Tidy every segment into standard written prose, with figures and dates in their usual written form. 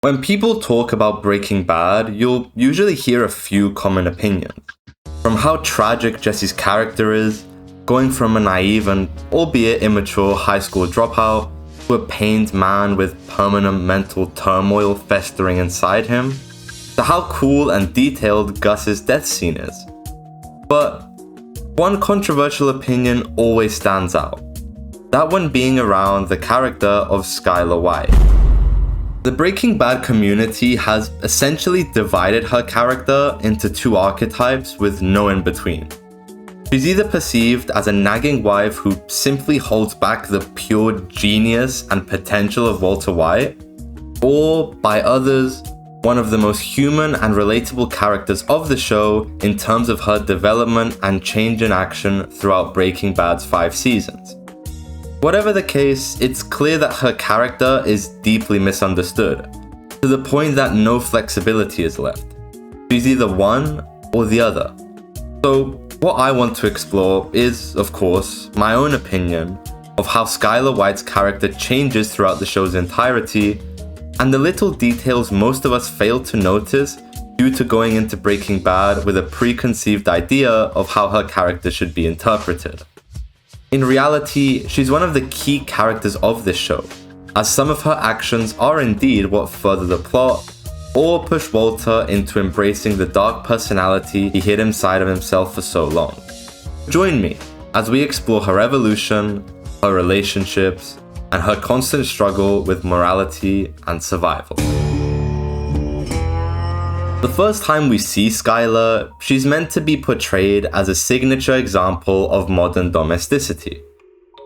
When people talk about Breaking Bad, you'll usually hear a few common opinions. From how tragic Jesse's character is, going from a naive and albeit immature high school dropout to a pained man with permanent mental turmoil festering inside him, to how cool and detailed Gus's death scene is. But one controversial opinion always stands out, that one being around the character of Skyler White. The Breaking Bad community has essentially divided her character into two archetypes with no in between. She's either perceived as a nagging wife who simply holds back the pure genius and potential of Walter White, or by others, one of the most human and relatable characters of the show in terms of her development and change in action throughout Breaking Bad's 5 seasons. Whatever the case, it's clear that her character is deeply misunderstood, to the point that no flexibility is left. She's either one or the other. So, what I want to explore is, of course, my own opinion of how Skyler White's character changes throughout the show's entirety, and the little details most of us fail to notice due to going into Breaking Bad with a preconceived idea of how her character should be interpreted. In reality, she's one of the key characters of this show, as some of her actions are indeed what further the plot, or push Walter into embracing the dark personality he hid inside of himself for so long. Join me as we explore her evolution, her relationships, and her constant struggle with morality and survival. The first time we see Skyler, she's meant to be portrayed as a signature example of modern domesticity.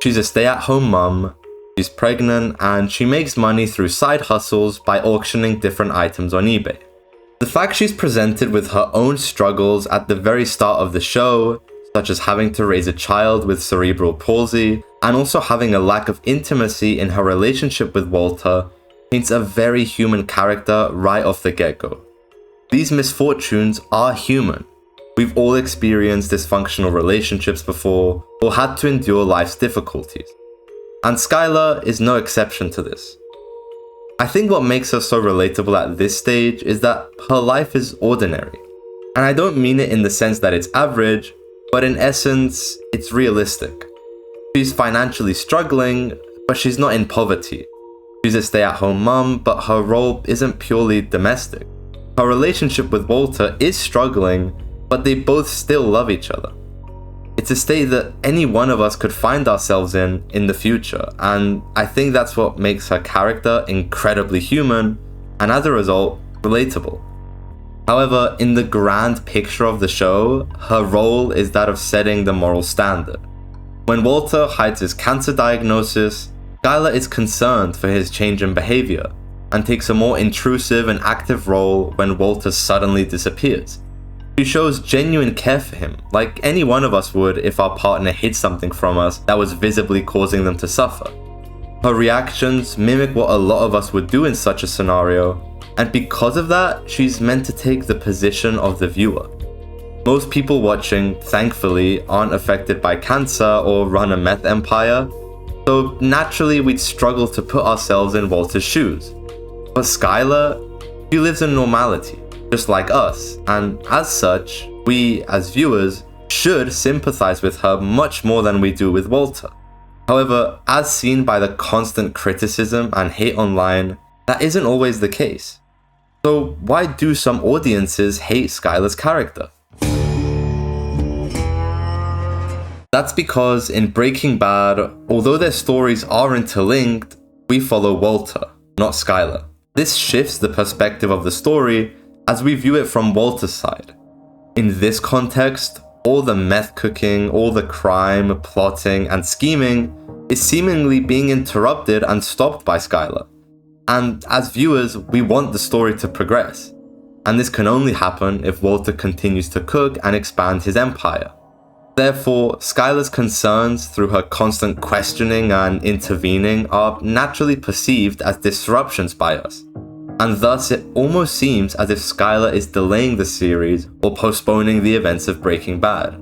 She's a stay-at-home mum, she's pregnant, and she makes money through side hustles by auctioning different items on eBay. The fact she's presented with her own struggles at the very start of the show, such as having to raise a child with cerebral palsy, and also having a lack of intimacy in her relationship with Walter, paints a very human character right off the get-go. These misfortunes are human. We've all experienced dysfunctional relationships before, or had to endure life's difficulties. And Skyler is no exception to this. I think what makes her so relatable at this stage is that her life is ordinary. And I don't mean it in the sense that it's average, but in essence, it's realistic. She's financially struggling, but she's not in poverty. She's a stay-at-home mum, but her role isn't purely domestic. Her relationship with Walter is struggling, but they both still love each other. It's a state that any one of us could find ourselves in the future, and I think that's what makes her character incredibly human, and as a result, relatable. However, in the grand picture of the show, her role is that of setting the moral standard. When Walter hides his cancer diagnosis, Skyler is concerned for his change in behavior, and takes a more intrusive and active role when Walter suddenly disappears. She shows genuine care for him, like any one of us would if our partner hid something from us that was visibly causing them to suffer. Her reactions mimic what a lot of us would do in such a scenario, and because of that, she's meant to take the position of the viewer. Most people watching, thankfully, aren't affected by cancer or run a meth empire, so naturally we'd struggle to put ourselves in Walter's shoes. But Skyler, she lives in normality, just like us, and as such, we, as viewers, should sympathize with her much more than we do with Walter. However, as seen by the constant criticism and hate online, that isn't always the case. So why do some audiences hate Skyler's character? That's because in Breaking Bad, although their stories are interlinked, we follow Walter, not Skyler. This shifts the perspective of the story as we view it from Walter's side. In this context, all the meth cooking, all the crime, plotting, and scheming is seemingly being interrupted and stopped by Skyler. And as viewers, we want the story to progress. And this can only happen if Walter continues to cook and expand his empire. Therefore, Skyler's concerns through her constant questioning and intervening are naturally perceived as disruptions by us. And thus it almost seems as if Skyler is delaying the series or postponing the events of Breaking Bad.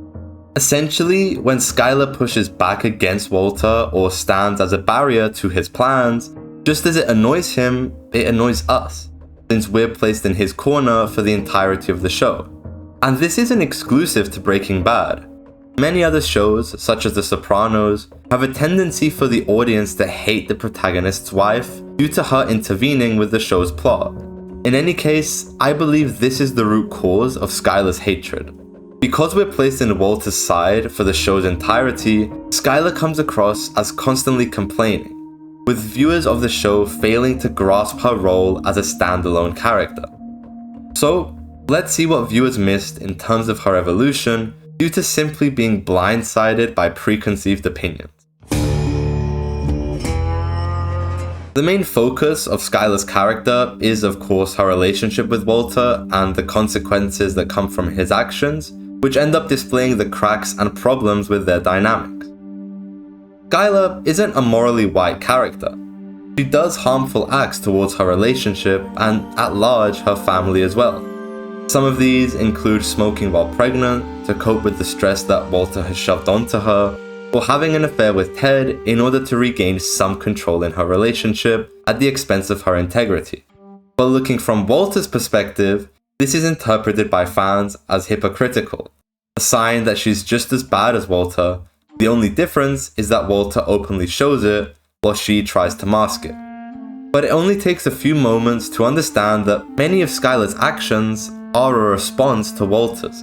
Essentially, when Skyler pushes back against Walter or stands as a barrier to his plans, just as it annoys him, it annoys us. since we're placed in his corner for the entirety of the show. And this isn't exclusive to Breaking Bad. Many other shows, such as The Sopranos, have a tendency for the audience to hate the protagonist's wife due to her intervening with the show's plot. In any case, I believe this is the root cause of Skyler's hatred. Because we're placed in Walter's side for the show's entirety, Skyler comes across as constantly complaining, with viewers of the show failing to grasp her role as a standalone character. So, let's see what viewers missed in terms of her evolution due to simply being blindsided by preconceived opinions. The main focus of Skyler's character is, of course, her relationship with Walter and the consequences that come from his actions, which end up displaying the cracks and problems with their dynamics. Skyler isn't a morally white character. She does harmful acts towards her relationship and, at large, her family as well. Some of these include smoking while pregnant to cope with the stress that Walter has shoved onto her, or having an affair with Ted in order to regain some control in her relationship at the expense of her integrity. But looking from Walter's perspective, this is interpreted by fans as hypocritical, a sign that she's just as bad as Walter. The only difference is that Walter openly shows it, while she tries to mask it. But it only takes a few moments to understand that many of Skyler's actions are a response to Walter's.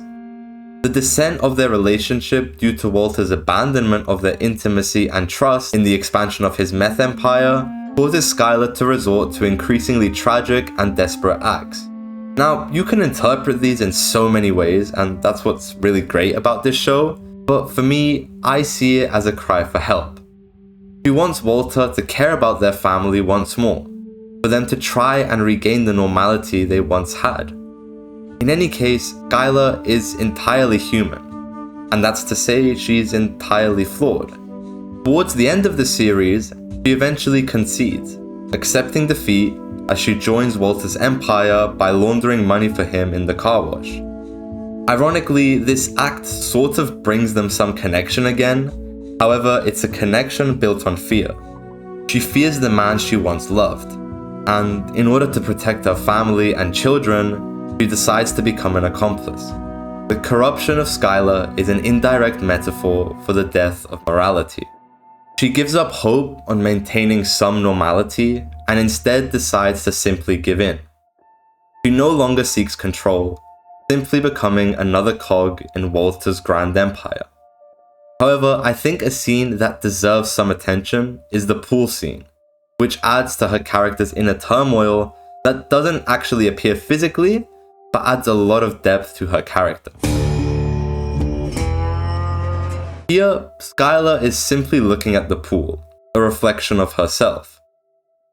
The descent of their relationship due to Walter's abandonment of their intimacy and trust in the expansion of his meth empire causes Skyler to resort to increasingly tragic and desperate acts. Now, you can interpret these in so many ways, and that's what's really great about this show, but for me, I see it as a cry for help. She wants Walter to care about their family once more, for them to try and regain the normality they once had. In any case, Skyler is entirely human, and that's to say she's entirely flawed. Towards the end of the series, she eventually concedes, accepting defeat as she joins Walter's empire by laundering money for him in the car wash. Ironically, this act sort of brings them some connection again, however, it's a connection built on fear. She fears the man she once loved, and in order to protect her family and children, she decides to become an accomplice. The corruption of Skyler is an indirect metaphor for the death of morality. She gives up hope on maintaining some normality and instead decides to simply give in. She no longer seeks control, simply becoming another cog in Walter's grand empire. However, I think a scene that deserves some attention is the pool scene, which adds to her character's inner turmoil that doesn't actually appear physically, but adds a lot of depth to her character. Here, Skyler is simply looking at the pool, a reflection of herself.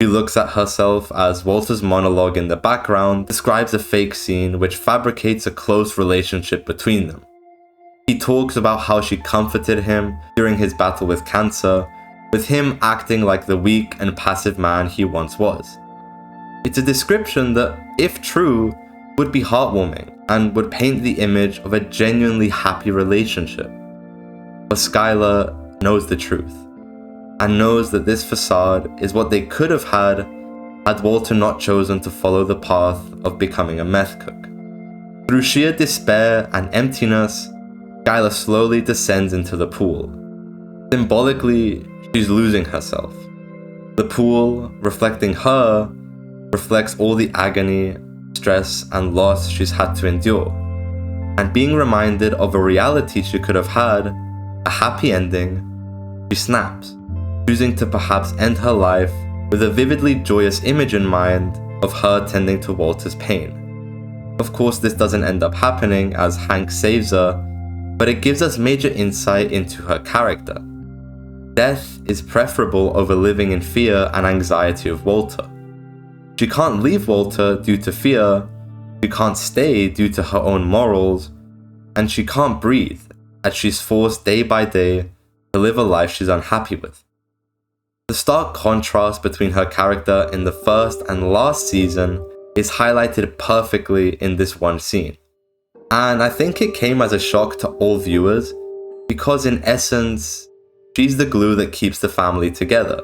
She looks at herself as Walter's monologue in the background describes a fake scene which fabricates a close relationship between them. He talks about how she comforted him during his battle with cancer, with him acting like the weak and passive man he once was. It's a description that, if true, would be heartwarming and would paint the image of a genuinely happy relationship. But Skyler knows the truth, and knows that this facade is what they could have had Walter not chosen to follow the path of becoming a meth cook. Through sheer despair and emptiness, Skyler slowly descends into the pool. Symbolically, she's losing herself. The pool, reflecting her, reflects all the agony, stress, and loss she's had to endure. And being reminded of a reality she could have had, a happy ending, she snaps, choosing to perhaps end her life with a vividly joyous image in mind of her tending to Walter's pain. Of course, this doesn't end up happening as Hank saves her, but it gives us major insight into her character. Death is preferable over living in fear and anxiety of Walter. She can't leave Walter due to fear, she can't stay due to her own morals, and she can't breathe as she's forced day by day to live a life she's unhappy with. The stark contrast between her character in the first and last season is highlighted perfectly in this one scene. And I think it came as a shock to all viewers, because in essence, she's the glue that keeps the family together.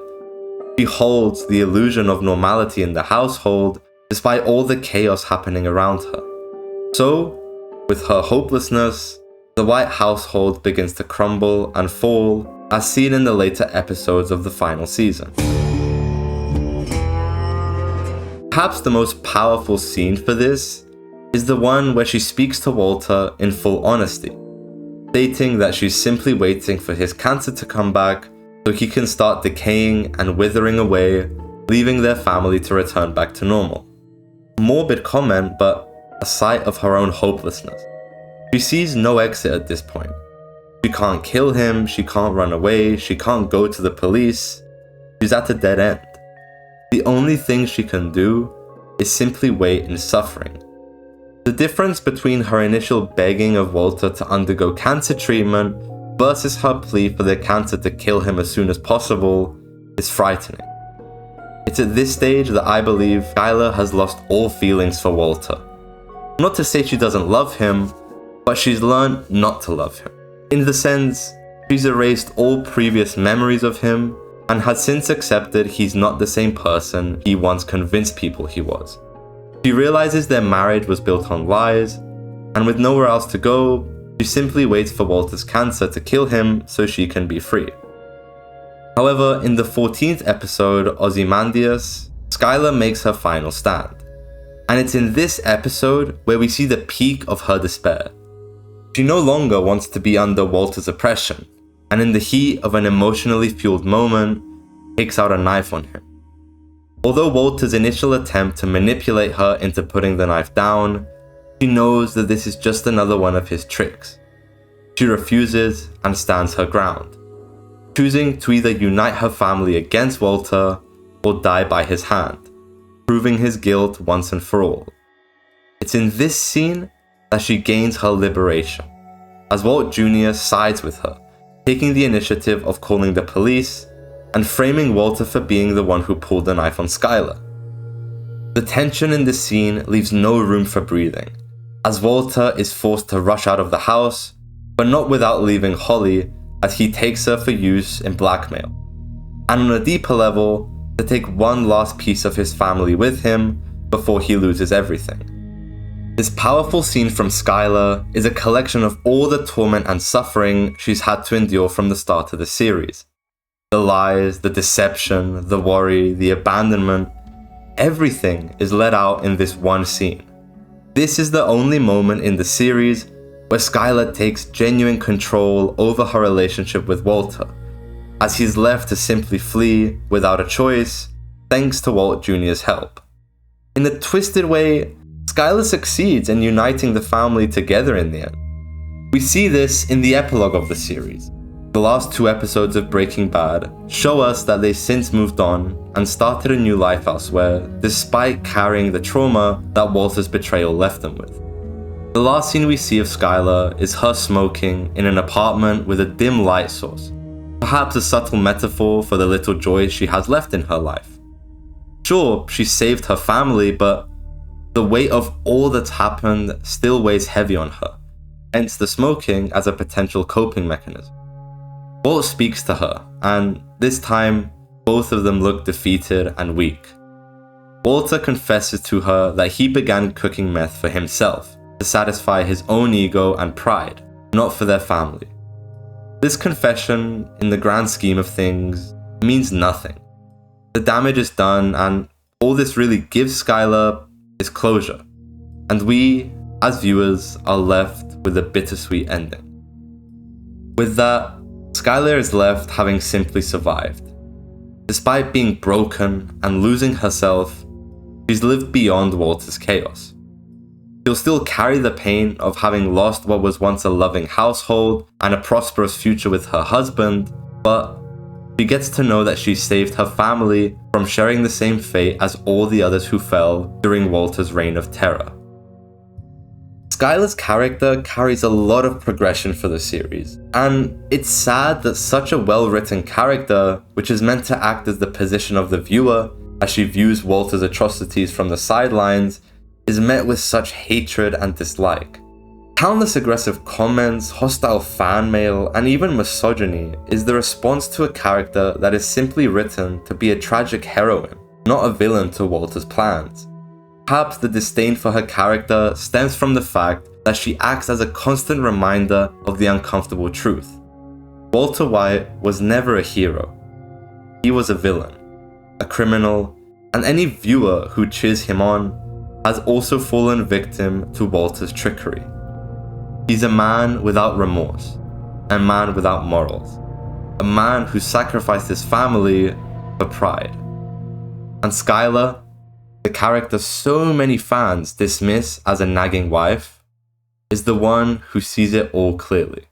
She holds the illusion of normality in the household despite all the chaos happening around her. So, with her hopelessness, the White household begins to crumble and fall, as seen in the later episodes of the final season. Perhaps the most powerful scene for this is the one where she speaks to Walter in full honesty, stating that she's simply waiting for his cancer to come back so he can start decaying and withering away, leaving their family to return back to normal. Morbid comment, but a sight of her own hopelessness. She sees no exit at this point. She can't kill him, she can't run away, she can't go to the police. She's at a dead end. The only thing she can do is simply wait in suffering. The difference between her initial begging of Walter to undergo cancer treatment versus her plea for the cancer to kill him as soon as possible is frightening. It's at this stage that I believe Skyler has lost all feelings for Walter. Not to say she doesn't love him, but she's learned not to love him. In the sense, she's erased all previous memories of him and has since accepted he's not the same person he once convinced people he was. She realizes their marriage was built on lies, and with nowhere else to go, she simply waits for Walter's cancer to kill him so she can be free. However, in the 14th episode, Ozymandias, Skyler makes her final stand. And it's in this episode where we see the peak of her despair. She no longer wants to be under Walter's oppression, and in the heat of an emotionally fueled moment, takes out a knife on him. Although Walter's initial attempt to manipulate her into putting the knife down, she knows that this is just another one of his tricks. She refuses and stands her ground, choosing to either unite her family against Walter or die by his hand, proving his guilt once and for all. It's in this scene that she gains her liberation, as Walt Jr. sides with her, taking the initiative of calling the police and framing Walter for being the one who pulled the knife on Skyler. The tension in this scene leaves no room for breathing, as Walter is forced to rush out of the house, but not without leaving Holly, as he takes her for use in blackmail, and on a deeper level, to take one last piece of his family with him before he loses everything. This powerful scene from Skyler is a collection of all the torment and suffering she's had to endure from the start of the series. The lies, the deception, the worry, the abandonment, everything is let out in this one scene. This is the only moment in the series where Skyler takes genuine control over her relationship with Walter, as he's left to simply flee without a choice, thanks to Walt Jr.'s help. In a twisted way, Skyler succeeds in uniting the family together in the end. We see this in the epilogue of the series. The last 2 episodes of Breaking Bad show us that they've since moved on and started a new life elsewhere, despite carrying the trauma that Walter's betrayal left them with. The last scene we see of Skyler is her smoking in an apartment with a dim light source, perhaps a subtle metaphor for the little joy she has left in her life. Sure, she saved her family, but the weight of all that's happened still weighs heavy on her, hence the smoking as a potential coping mechanism. Walt speaks to her, and this time, both of them look defeated and weak. Walter confesses to her that he began cooking meth for himself, to satisfy his own ego and pride, not for their family. This confession, in the grand scheme of things, means nothing. The damage is done, and all this really gives Skyler is closure, and we, as viewers, are left with a bittersweet ending. With that, Skyler is left having simply survived. Despite being broken and losing herself, she's lived beyond Walter's chaos. She'll still carry the pain of having lost what was once a loving household and a prosperous future with her husband, but she gets to know that she saved her family from sharing the same fate as all the others who fell during Walter's reign of terror. Skyler's character carries a lot of progression for the series, and it's sad that such a well-written character, which is meant to act as the position of the viewer as she views Walter's atrocities from the sidelines, is met with such hatred and dislike. Countless aggressive comments, hostile fan mail, and even misogyny is the response to a character that is simply written to be a tragic heroine, not a villain to Walter's plans. Perhaps the disdain for her character stems from the fact that she acts as a constant reminder of the uncomfortable truth. Walter White was never a hero. He was a villain, a criminal, and any viewer who cheers him on has also fallen victim to Walter's trickery. He's a man without remorse, a man without morals, a man who sacrificed his family for pride. And Skyler, the character so many fans dismiss as a nagging wife, is the one who sees it all clearly.